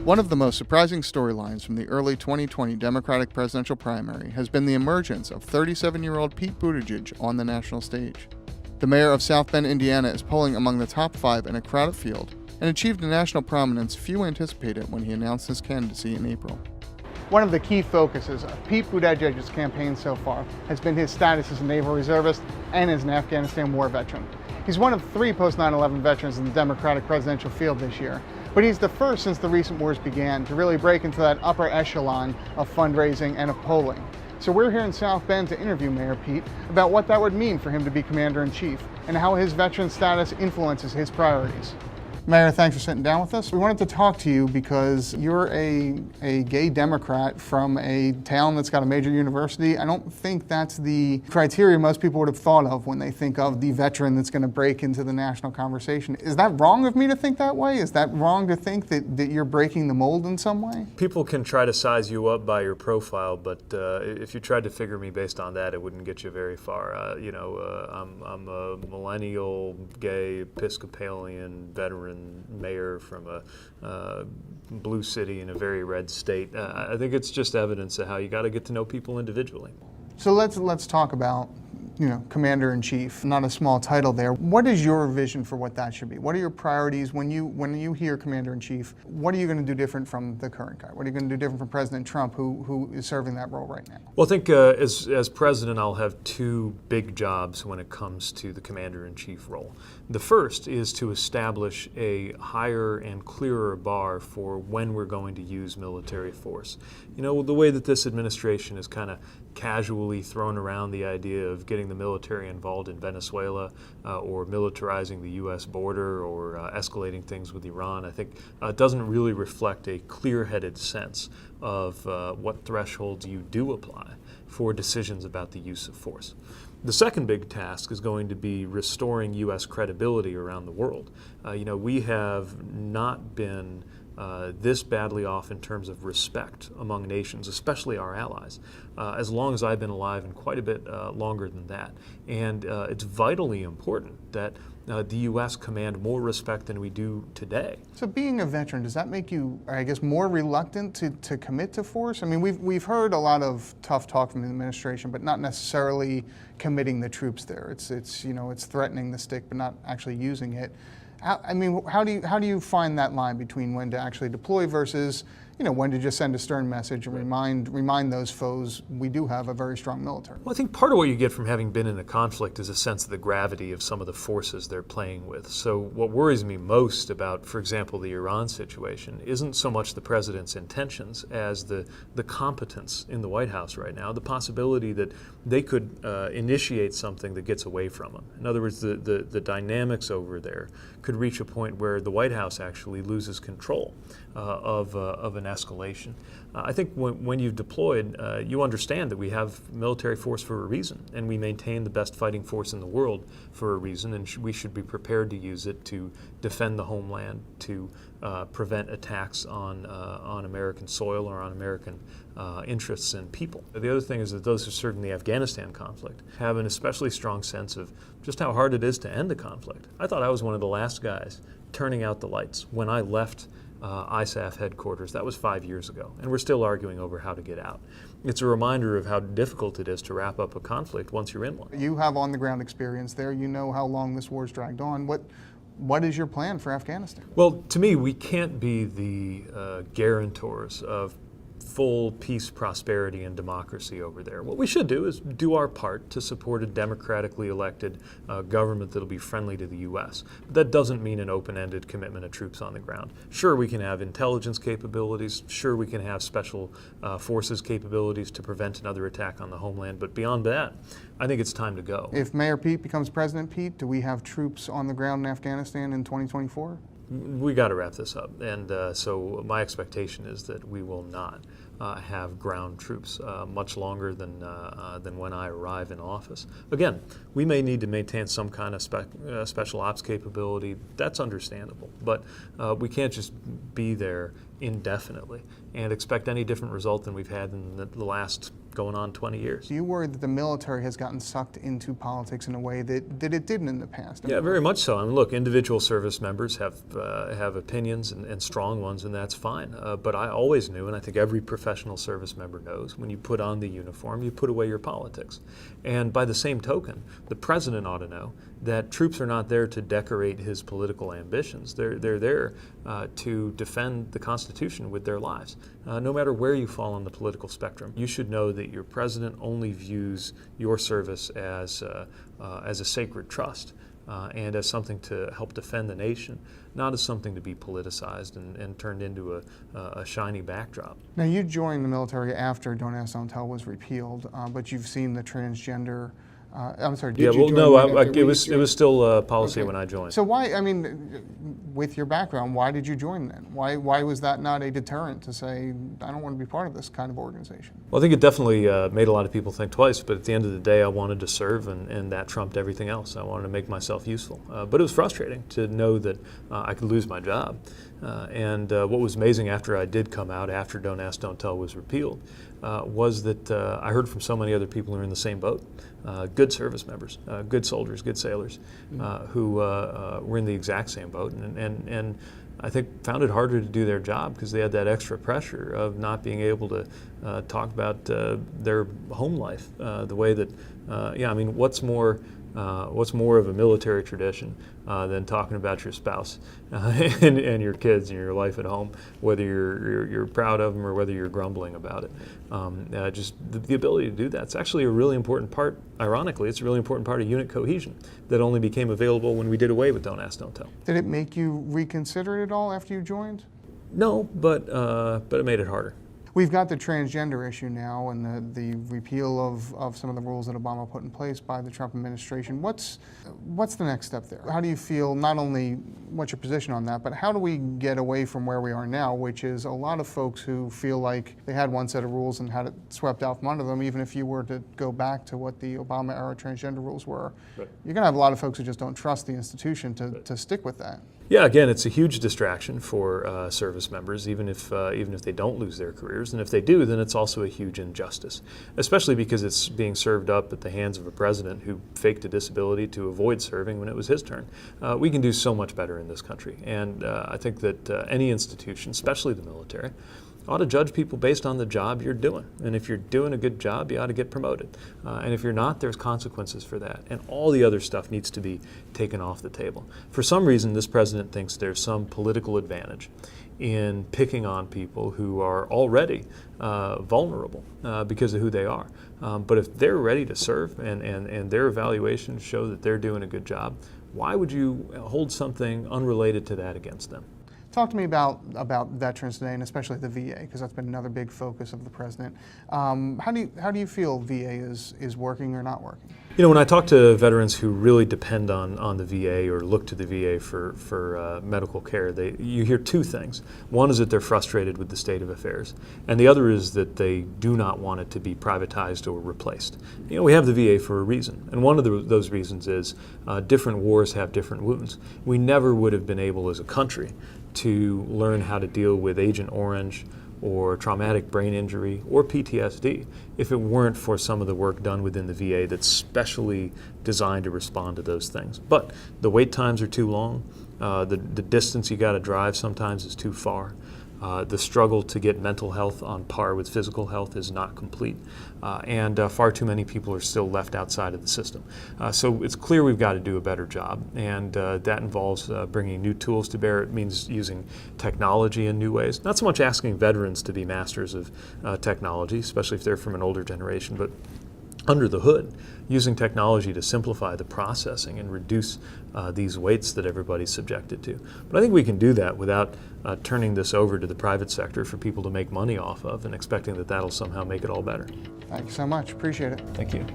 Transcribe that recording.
One of the most surprising storylines from the early 2020 Democratic presidential primary has been the emergence of 37-year-old Pete Buttigieg on the national stage. The mayor of South Bend, Indiana is polling among the top 5 in a crowded field and achieved a national prominence few anticipated when he announced his candidacy in April. One of the key focuses of Pete Buttigieg's campaign so far has been his status as a naval reservist and as an Afghanistan war veteran. He's one of 3 post-9/11 veterans in the Democratic presidential field this year, but he's the first since the recent wars began to really break into that upper echelon of fundraising and of polling. So we're here in South Bend to interview Mayor Pete about what that would mean for him to be Commander-in-Chief and how his veteran status influences his priorities. Mayor, thanks for sitting down with us. We wanted to talk to you because you're a gay Democrat from a town that's got a major university. I don't think that's the criteria most people would have thought of when they think of the veteran that's going to break into the national conversation. Is that wrong of me to think that way? Is that wrong to think that you're breaking the mold in some way? People can try to size you up by your profile, but if you tried to figure me based on that, it wouldn't get you very far. I'm a millennial, gay, Episcopalian veteran mayor from a blue city in a very red state. I think it's just evidence of how you got to get to know people individually. So let's talk about, Commander-in-Chief, not a small title there. What is your vision for what that should be? What are your priorities when you hear Commander-in-Chief? What are you going to do different from the current guy? What are you going to do different from President Trump, who is serving that role right now? Well, I think as president, I'll have 2 big jobs when it comes to the Commander-in-Chief role. The first is to establish a higher and clearer bar for when we're going to use military force. The way that this administration has kind of casually thrown around the idea of getting the military involved in Venezuela or militarizing the U.S. border or escalating things with Iran, I think doesn't really reflect a clear-headed sense of what thresholds you do apply for decisions about the use of force. The second big task is going to be restoring U.S. credibility around the world. We have not been this badly off in terms of respect among nations, especially our allies, as long as I've been alive and quite a bit longer than that. And it's vitally important that the U.S. command more respect than we do today. So being a veteran, does that make you, I guess, more reluctant to commit to force? I mean, we've heard a lot of tough talk from the administration, but not necessarily committing the troops there. It's threatening the stick, but not actually using it. How do you find that line between when to actually deploy versus when to just send a stern message and remind those foes we do have a very strong military? Well, I think part of what you get from having been in a conflict is a sense of the gravity of some of the forces they're playing with. So what worries me most about, for example, the Iran situation isn't so much the president's intentions as the competence in the White House right now, the possibility that they could initiate something that gets away from them. In other words, the dynamics over there could reach a point where the White House actually loses control of an escalation. I think when you've deployed, you understand that we have military force for a reason, and we maintain the best fighting force in the world for a reason, and we should be prepared to use it to defend the homeland, to prevent attacks on American soil or on American interests and people. The other thing is that those who served in the Afghanistan conflict have an especially strong sense of just how hard it is to end a conflict. I thought I was one of the last guys turning out the lights when I left ISAF headquarters. That was 5 years ago, and we're still arguing over how to get out. It's a reminder of how difficult it is to wrap up a conflict once you're in one. You have on-the-ground experience there. You know how long this war's dragged on. What is your plan for Afghanistan? Well, to me, we can't be the guarantors of full peace, prosperity, and democracy over there. What we should do is do our part to support a democratically elected government that'll be friendly to the U.S. But that doesn't mean an open-ended commitment of troops on the ground. Sure, we can have intelligence capabilities. Sure, we can have special forces capabilities to prevent another attack on the homeland. But beyond that, I think it's time to go. If Mayor Pete becomes President Pete, do we have troops on the ground in Afghanistan in 2024? We got to wrap this up, and so my expectation is that we will not have ground troops much longer than when I arrive in office. Again, we may need to maintain some kind of special ops capability. That's understandable, but we can't just be there indefinitely and expect any different result than we've had in the last going on 20 years. Do you worry that the military has gotten sucked into politics in a way that it didn't in the past? Yeah, very much so. I mean, look, individual service members have opinions and strong ones, and that's fine. But I always knew, and I think every professional service member knows, when you put on the uniform, you put away your politics. And by the same token, the president ought to know that troops are not there to decorate his political ambitions. They're there to defend the Constitution with their lives. No matter where you fall on the political spectrum, you should know that your president only views your service as a sacred trust and as something to help defend the nation, not as something to be politicized and turned into a shiny backdrop. Now, you joined the military after Don't Ask, Don't Tell was repealed, but you've seen the transgender. I'm sorry. Yeah, well, no, it was still policy when I joined. So why? I mean, with your background, why did you join then? Why was that not a deterrent to say, I don't want to be part of this kind of organization? Well, I think it definitely made a lot of people think twice. But at the end of the day, I wanted to serve, and that trumped everything else. I wanted to make myself useful. But it was frustrating to know that I could lose my job. And what was amazing after I did come out, after Don't Ask, Don't Tell was repealed, was that I heard from so many other people who are in the same boat. Good service members, good soldiers, good sailors, who were in the exact same boat, and I think found it harder to do their job because they had that extra pressure of not being able to talk about their home life the way that, I mean, what's more of a military tradition than talking about your spouse and your kids and your life at home, whether you're proud of them or whether you're grumbling about it. Just the ability to do that. It's actually a really important part, ironically, it's a really important part of unit cohesion that only became available when we did away with Don't Ask, Don't Tell. Did it make you reconsider it at all after you joined? No, but it made it harder. We've got the transgender issue now and the repeal of some of the rules that Obama put in place by the Trump administration. What's the next step there? How do you feel, not only what's your position on that, but how do we get away from where we are now, which is a lot of folks who feel like they had one set of rules and had it swept out from under them, even if you were to go back to what the Obama-era transgender rules were. Right. You're going to have a lot of folks who just don't trust the institution to stick with that. Yeah, again, it's a huge distraction for service members, even if they don't lose their careers. And if they do, then it's also a huge injustice, especially because it's being served up at the hands of a president who faked a disability to avoid serving when it was his turn. We can do so much better in this country. And I think that any institution, especially the military, ought to judge people based on the job you're doing. And if you're doing a good job, you ought to get promoted. And if you're not, there's consequences for that. And all the other stuff needs to be taken off the table. For some reason, this president thinks there's some political advantage in picking on people who are already vulnerable because of who they are. But if they're ready to serve and their evaluations show that they're doing a good job, why would you hold something unrelated to that against them? Talk to me about Veterans Day and especially the VA, because that's been another big focus of the president. How do you feel VA is working or not working? You know, when I talk to veterans who really depend on the VA or look to the VA for medical care, you hear two things. One is that they're frustrated with the state of affairs, and the other is that they do not want it to be privatized or replaced. You know, we have the VA for a reason, and one of those reasons is different wars have different wounds. We never would have been able as a country to learn how to deal with Agent Orange or traumatic brain injury or PTSD if it weren't for some of the work done within the VA that's specially designed to respond to those things. But the wait times are too long, the distance you got to drive sometimes is too far. The struggle to get mental health on par with physical health is not complete, and far too many people are still left outside of the system. So it's clear we've got to do a better job, and that involves bringing new tools to bear. It means using technology in new ways. Not so much asking veterans to be masters of technology, especially if they're from an older generation, but under the hood, using technology to simplify the processing and reduce these waits that everybody's subjected to. But I think we can do that without turning this over to the private sector for people to make money off of and expecting that that'll somehow make it all better. Thank you so much. Appreciate it. Thank you.